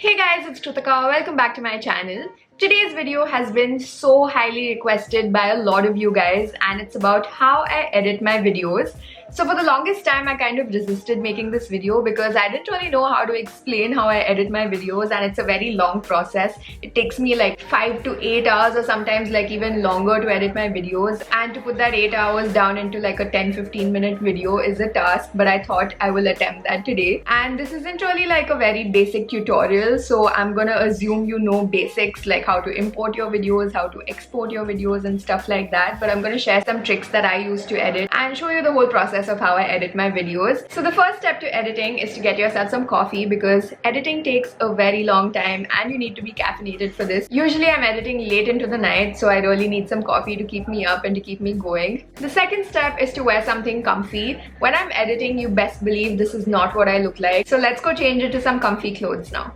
Hey guys, it's Kritika. Welcome back to my channel. Today's video has been so highly requested by a lot of you guys, and it's about how I edit my videos. So for the longest time, I kind of resisted making this video because I didn't really know how to explain how I edit my videos, and it's a very long process. It takes me like 5 to 8 hours or sometimes like even longer to edit my videos, and to put that 8 hours down into like a 10-15 minute video is a task, but I thought I will attempt that today. And this isn't really like a very basic tutorial, so I'm gonna assume you know basics like how to import your videos, how to export your videos and stuff like that, but I'm gonna share some tricks that I use to edit and show you the whole process of how I edit my videos. So the first step to editing is to get yourself some coffee, because editing takes a very long time and you need to be caffeinated for this. Usually I'm editing late into the night, so I really need some coffee to keep me up and to keep me going. The second step is to wear something comfy. When I'm editing, you best believe this is not what I look like. So let's go change it to some comfy clothes now.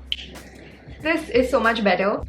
This is so much better.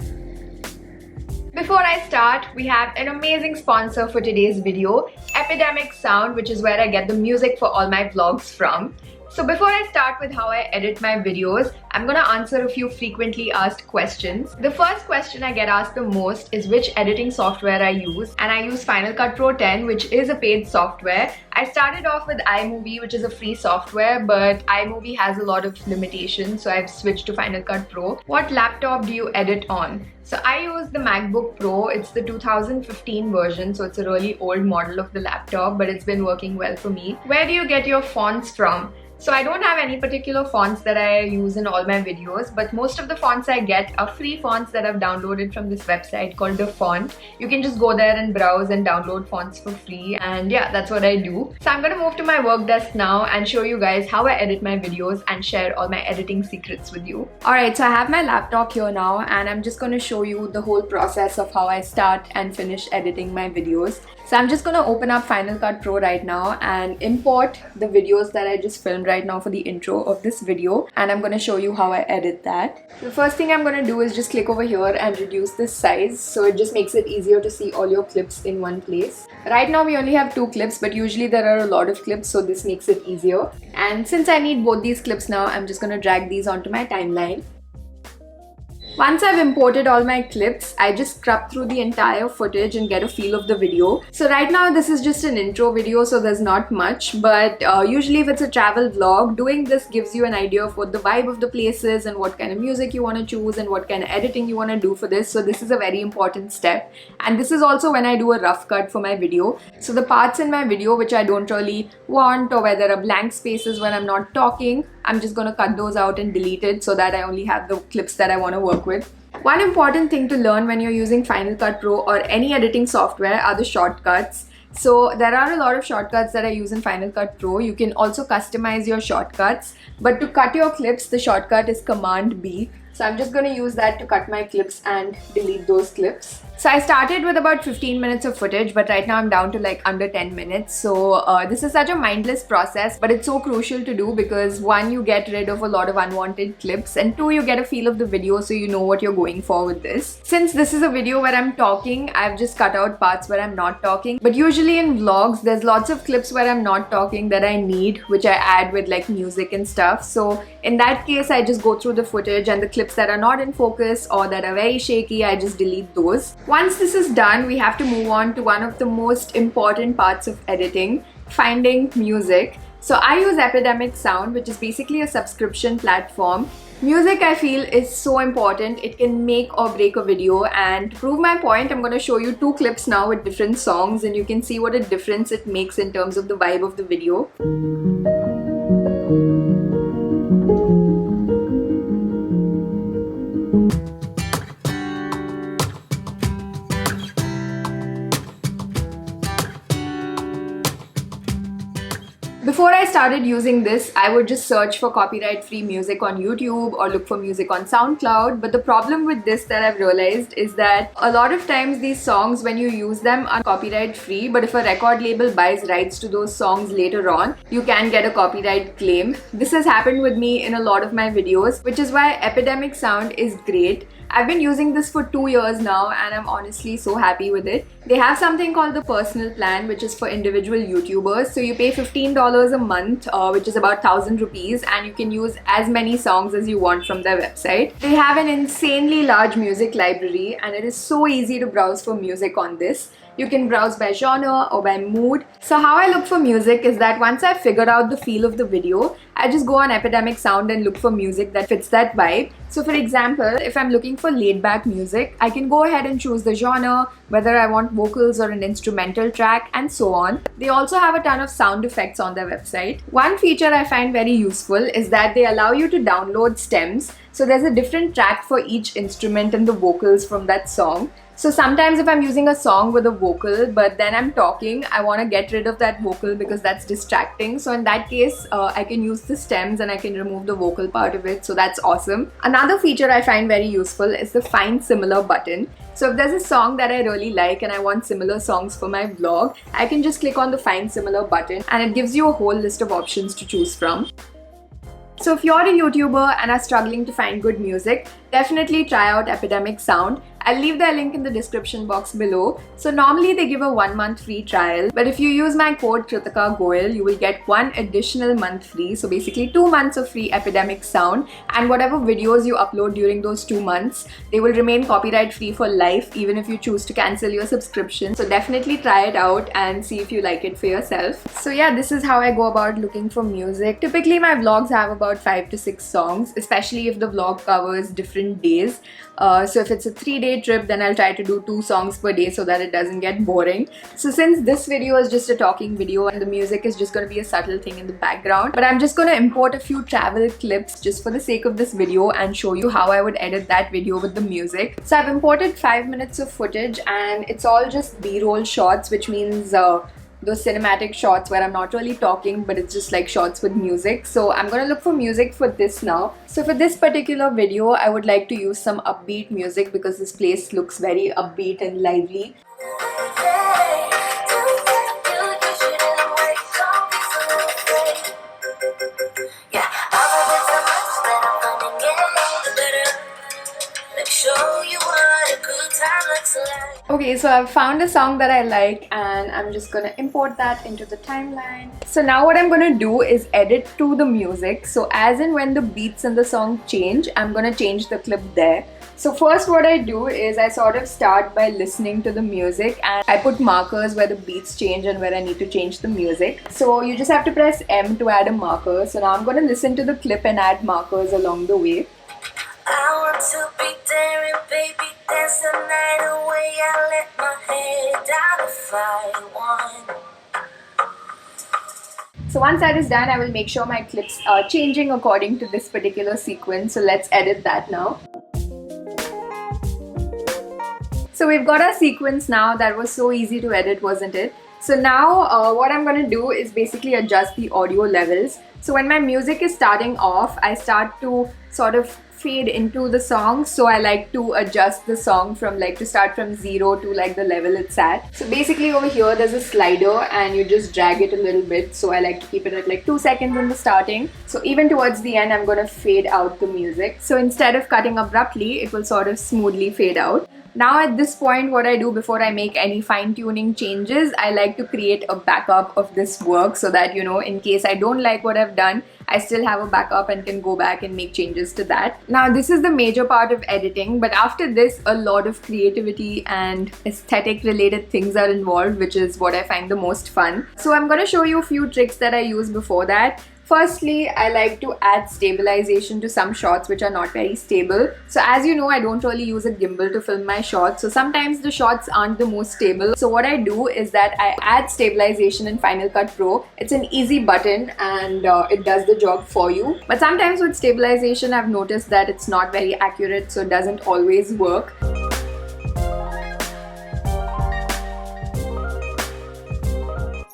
Before I start, we have an amazing sponsor for today's video, Epidemic Sound, which is where I get the music for all my vlogs from. So before I start with how I edit my videos, I'm gonna answer a few frequently asked questions. The first question I get asked the most is which editing software I use, and I use Final Cut Pro 10, which is a paid software. I started off with iMovie, which is a free software, but iMovie has a lot of limitations, so I've switched to Final Cut Pro. What laptop do you edit on? So I use the MacBook Pro. It's the 2015 version, so it's a really old model of the laptop, but it's been working well for me. Where do you get your fonts from? So I don't have any particular fonts that I use in all my videos, but most of the fonts I get are free fonts that I've downloaded from this website called The Font. You can just go there and browse and download fonts for free, and yeah, that's what I do. So I'm gonna move to my work desk now and show you guys how I edit my videos and share all my editing secrets with you. Alright, so I have my laptop here now, and I'm just gonna show you the whole process of how I start and finish editing my videos. So I'm just gonna open up Final Cut Pro right now and import the videos that I just filmed right now for the intro of this video, and I'm gonna show you how I edit that. The first thing I'm gonna do is just click over here and reduce this size, so it just makes it easier to see all your clips in one place. Right now we only have 2 clips, but usually there are a lot of clips, so this makes it easier. And since I need both these clips now, I'm just gonna drag these onto my timeline. Once I've imported all my clips, I just scrub through the entire footage and get a feel of the video. So right now this is just an intro video, so there's not much, but usually if it's a travel vlog, doing this gives you an idea of what the vibe of the place is and what kind of music you want to choose and what kind of editing you want to do for this. So this is a very important step, and this is also when I do a rough cut for my video. So the parts in my video which I don't really want, or where there are blank spaces when I'm not talking, I'm just gonna cut those out and delete it so that I only have the clips that I want to work with. One important thing to learn when you're using Final Cut Pro or any editing software are the shortcuts. So there are a lot of shortcuts that I use in Final Cut Pro. You can also customize your shortcuts, but to cut your clips, the shortcut is Command B. So I'm just going to use that to cut my clips and delete those clips. So I started with about 15 minutes of footage, but right now I'm down to like under 10 minutes. So this is such a mindless process, but it's so crucial to do because 1, you get rid of a lot of unwanted clips, and 2, you get a feel of the video so you know what you're going for with this. Since this is a video where I'm talking, I've just cut out parts where I'm not talking. But usually in vlogs, there's lots of clips where I'm not talking that I need, which I add with like music and stuff. So in that case, I just go through the footage, and the clips that are not in focus or that are very shaky, I just delete those. Once this is done, we have to move on to one of the most important parts of editing, finding music. So I use Epidemic Sound, which is basically a subscription platform. Music, I feel, is so important. It can make or break a video, and to prove my point, I'm going to show you 2 clips now with different songs, and you can see what a difference it makes in terms of the vibe of the video. Before I started using this, I would just search for copyright-free music on YouTube or look for music on SoundCloud. But the problem with this that I've realized is that a lot of times these songs, when you use them, are copyright-free. But if a record label buys rights to those songs later on, you can get a copyright claim. This has happened with me in a lot of my videos, which is why Epidemic Sound is great. I've been using this for 2 years now and I'm honestly so happy with it. They have something called the personal plan, which is for individual YouTubers. So you pay $15 a month, which is about 1,000 rupees, and you can use as many songs as you want from their website. They have an insanely large music library and it is so easy to browse for music on this. You can browse by genre or by mood. So how I look for music is that once I've figured out the feel of the video, I just go on Epidemic Sound and look for music that fits that vibe. So for example, if I'm looking for laid back music, I can go ahead and choose the genre, whether I want vocals or an instrumental track, and so on. They also have a ton of sound effects on their website. One feature I find very useful is that they allow you to download stems. So there's a different track for each instrument and the vocals from that song. So sometimes if I'm using a song with a vocal but then I'm talking, I want to get rid of that vocal because that's distracting. So in that case, I can use the stems and I can remove the vocal part of it. So that's awesome. Another feature I find very useful is the Find Similar button. So if there's a song that I really like and I want similar songs for my vlog, I can just click on the Find Similar button and it gives you a whole list of options to choose from. So if you're a YouTuber and are struggling to find good music, definitely try out Epidemic Sound. I'll leave their link in the description box below. So normally they give a 1 month free trial, but if you use my code Kritika Goel, you will get 1 additional month free. So basically 2 months of free Epidemic Sound, and whatever videos you upload during those 2 months, they will remain copyright free for life even if you choose to cancel your subscription. So definitely try it out and see if you like it for yourself. So yeah, this is how I go about looking for music. Typically my vlogs have about 5 to 6 songs, especially if the vlog covers different days. So if it's a 3-day trip, then I'll try to do 2 songs per day so that it doesn't get boring. So since this video is just a talking video and the music is just going to be a subtle thing in the background, but I'm just going to import a few travel clips just for the sake of this video and show you how I would edit that video with the music. So I've imported 5 minutes of footage and it's all just B-roll shots, which means those cinematic shots where I'm not really talking, but it's just like shots with music. So I'm gonna look for music for this now. So for this particular video, I would like to use some upbeat music because this place looks very upbeat and lively. Okay, so I've found a song that I like and I'm just gonna import that into the timeline. So now what I'm gonna do is edit to the music. So as in when the beats in the song change, I'm gonna change the clip there. So first what I do is I sort of start by listening to the music and I put markers where the beats change and where I need to change the music. So you just have to press M to add a marker. So now I'm gonna listen to the clip and add markers along the way. I want to be daring, baby, dance the night away. I let my head down if I want. So once that is done, I will make sure my clips are changing according to this particular sequence. So let's edit that now. So we've got our sequence now. That was so easy to edit, wasn't it? So now what I'm going to do is basically adjust the audio levels. So when my music is starting off, I start to sort of fade into the song. So I like to adjust the song from like to start from 0 to like the level it's at. So basically over here there's a slider and you just drag it a little bit. So I like to keep it at like 2 seconds in the starting. So even towards the end I'm going to fade out the music. So instead of cutting abruptly, it will sort of smoothly fade out. Now at this point, what I do before I make any fine-tuning changes, I like to create a backup of this work so that, you know, in case I don't like what I've done, I still have a backup and can go back and make changes to that. Now this is the major part of editing, but after this a lot of creativity and aesthetic related things are involved, which is what I find the most fun. So I'm going to show you a few tricks that I use before that. Firstly, I like to add stabilization to some shots which are not very stable. So as you know, I don't really use a gimbal to film my shots. So sometimes the shots aren't the most stable. So what I do is that I add stabilization in Final Cut Pro. It's an easy button and it does the job for you. But sometimes with stabilization, I've noticed that it's not very accurate, so it doesn't always work.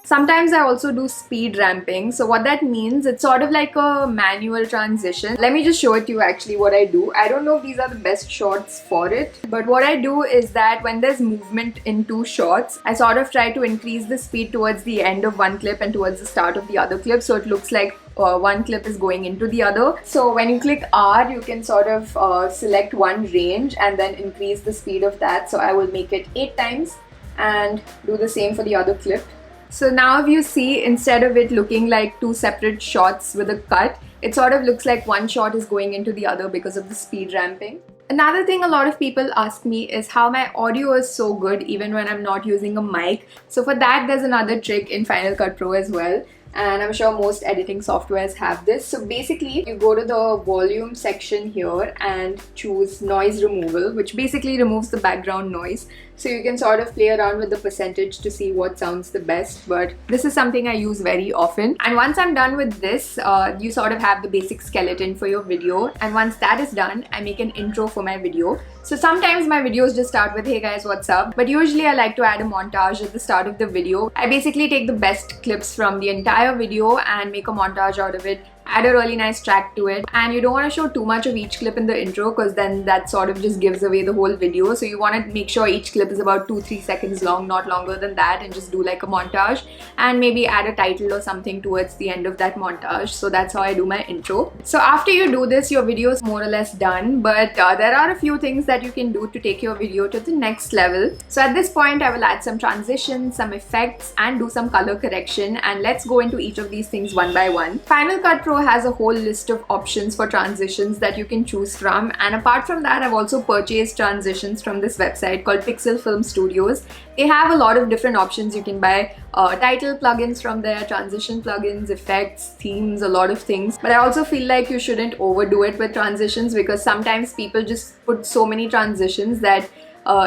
Sometimes I also do speed ramping. So what that means, it's sort of like a manual transition. Let me just show it to you actually what I do. I don't know if these are the best shots for it, but what I do is that when there's movement in two shots, I sort of try to increase the speed towards the end of one clip and towards the start of the other clip, so it looks like one clip is going into the other. So when you click R, you can sort of select one range and then increase the speed of that. So I will make it 8 times and do the same for the other clip. So now if you see, instead of it looking like 2 separate shots with a cut, it sort of looks like one shot is going into the other because of the speed ramping. Another thing a lot of people ask me is how my audio is so good even when I'm not using a mic. So for that, there's another trick in Final Cut Pro as well. And I'm sure most editing softwares have this. So basically, you go to the volume section here and choose noise removal, which basically removes the background noise. So you can sort of play around with the percentage to see what sounds the best. But this is something I use very often. And once I'm done with this, you sort of have the basic skeleton for your video. And once that is done, I make an intro for my video. So sometimes my videos just start with, hey guys, what's up? But usually I like to add a montage at the start of the video. I basically take the best clips from the entire video and make a montage out of it, add a really nice track to it. And you don't want to show too much of each clip in the intro because then that sort of just gives away the whole video. So you want to make sure each clip is about 2-3 seconds long, not longer than that, and just do like a montage and maybe add a title or something towards the end of that montage. So that's how I do my intro. So after you do this, your video is more or less done, but there are a few things that you can do to take your video to the next level. So at this point, I will add some transitions, some effects, and do some color correction, and let's go into each of these things one by one. Final Cut Pro has a whole list of options for transitions that you can choose from, and apart from that, I've also purchased transitions from this website called Pixel Film Studios. They have a lot of different options. You can buy title plugins from there, transition plugins, effects, themes, a lot of things. But I also feel like you shouldn't overdo it with transitions because sometimes people just put so many transitions that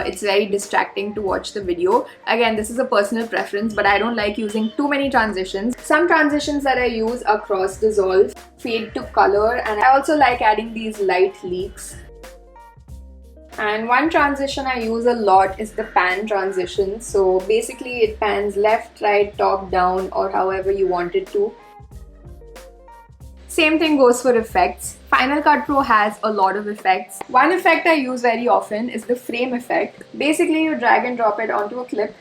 it's very distracting to watch the video. Again, this is a personal preference, but I don't like using too many transitions. Some transitions that I use are cross dissolve, fade to color, and I also like adding these light leaks. And one transition I use a lot is the pan transition. So basically it pans left, right, top, down, or however you want it to. Same thing goes for effects. Final Cut Pro has a lot of effects. One effect I use very often is the frame effect. Basically, you drag and drop it onto a clip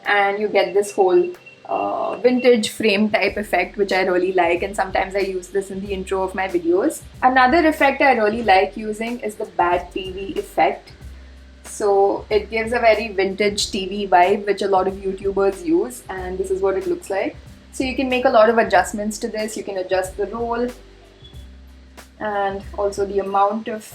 and you get this whole vintage frame type effect, which I really like, and sometimes I use this in the intro of my videos. Another effect I really like using is the bad TV effect. So it gives a very vintage TV vibe, which a lot of YouTubers use, and this is what it looks like. So you can make a lot of adjustments to this. You can adjust the roll and also the amount of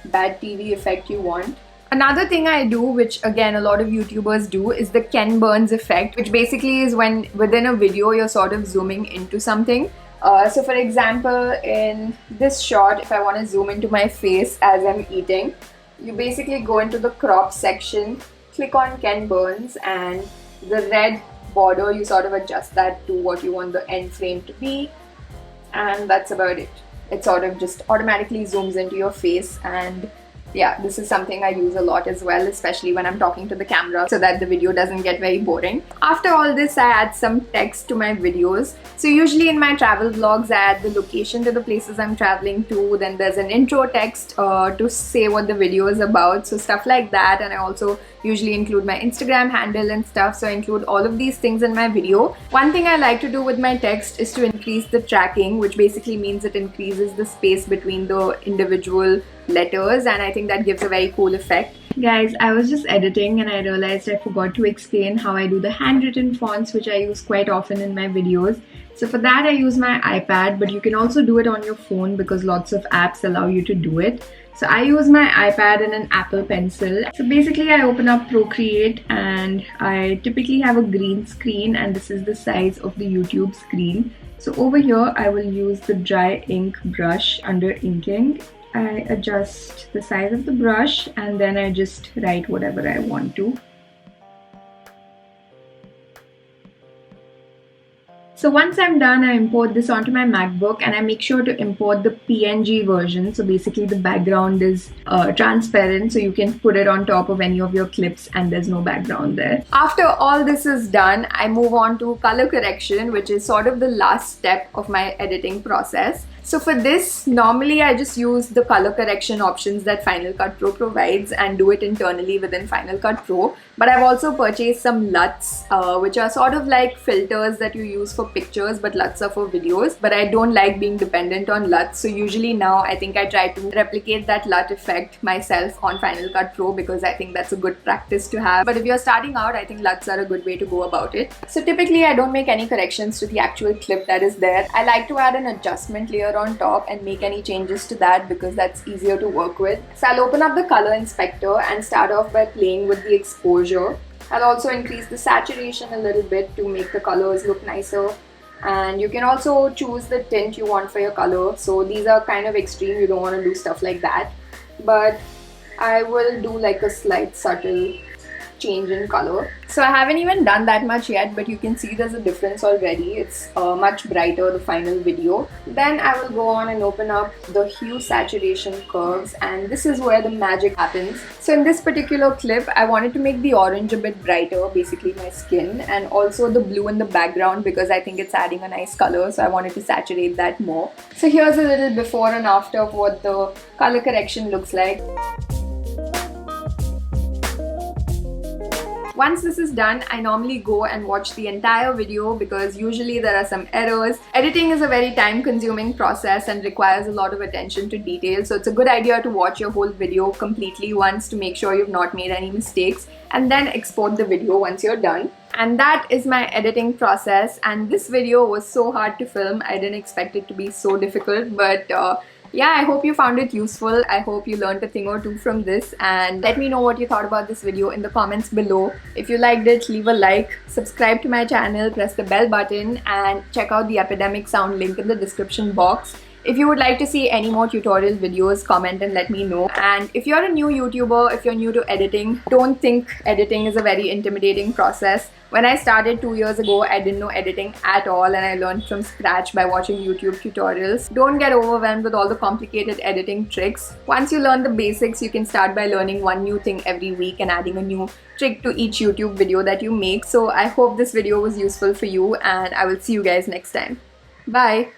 bad TV effect you want. Another thing I do, which again a lot of YouTubers do, is the Ken Burns effect, which basically is when within a video you're sort of zooming into something. So for example, in this shot, if I want to zoom into my face as I'm eating, you basically go into the crop section, click on Ken Burns, and the red border, you sort of adjust that to what you want the end frame to be, and that's about it. It sort of just automatically zooms into your face, and yeah, this is something I use a lot as well, especially when I'm talking to the camera so that the video doesn't get very boring. After all this, I add some text to my videos. So usually in my travel vlogs, I add the location to the places I'm traveling to. Then there's an intro text to say what the video is about. So stuff like that. And I also usually include my Instagram handle and stuff. So I include all of these things in my video. One thing I like to do with my text is to increase the tracking, which basically means it increases the space between the individual letters, and I think that gives a very cool effect. Guys, I was just editing and I realized I forgot to explain how I do the handwritten fonts, which I use quite often in my videos. So for that I use my iPad, but you can also do it on your phone because lots of apps allow you to do it. So I use my iPad and an Apple Pencil. So basically I open up Procreate and I typically have a green screen, and this is the size of the YouTube screen. So over here I will use the dry ink brush under inking. I adjust the size of the brush and then I just write whatever I want to. So once I'm done, I import this onto my MacBook and I make sure to import the PNG version. So basically the background is transparent, so you can put it on top of any of your clips and there's no background there. After all this is done, I move on to color correction, which is sort of the last step of my editing process. So for this, normally I just use the color correction options that Final Cut Pro provides and do it internally within Final Cut Pro. But I've also purchased some LUTs, which are sort of like filters that you use for pictures, but LUTs are for videos. But I don't like being dependent on LUTs, so usually now I think I try to replicate that LUT effect myself on Final Cut Pro because I think that's a good practice to have. But if you're starting out, I think LUTs are a good way to go about it. So typically I don't make any corrections to the actual clip that is there. I like to add an adjustment layer on top and make any changes to that because that's easier to work with. So I'll open up the color inspector and start off by playing with the exposure. I'll also increase the saturation a little bit to make the colors look nicer. And you can also choose the tint you want for your color. So these are kind of extreme, you don't want to do stuff like that. But I will do like a slight subtle change in color. So I haven't even done that much yet, but you can see there's a difference already. It's much brighter, the final video. Then I will go on and open up the hue saturation curves, and this is where the magic happens. So in this particular clip, I wanted to make the orange a bit brighter, basically my skin, and also the blue in the background because I think it's adding a nice color, so I wanted to saturate that more. So here's a little before and after of what the color correction looks like. Once this is done, I normally go and watch the entire video because usually there are some errors. Editing is a very time-consuming process and requires a lot of attention to detail, so it's a good idea to watch your whole video completely once to make sure you've not made any mistakes, and then export the video once you're done. And that is my editing process, and this video was so hard to film. I didn't expect it to be so difficult, but yeah, I hope you found it useful. I hope you learned a thing or two from this, and let me know what you thought about this video in the comments below. If you liked it, leave a like, subscribe to my channel, press the bell button, and check out the Epidemic Sound link in the description box. If you would like to see any more tutorial videos, comment and let me know. And if you're a new YouTuber, if you're new to editing, don't think editing is a very intimidating process. When I started 2 years ago, I didn't know editing at all, and I learned from scratch by watching YouTube tutorials. Don't get overwhelmed with all the complicated editing tricks. Once you learn the basics, you can start by learning one new thing every week and adding a new trick to each YouTube video that you make. So I hope this video was useful for you, and I will see you guys next time. Bye!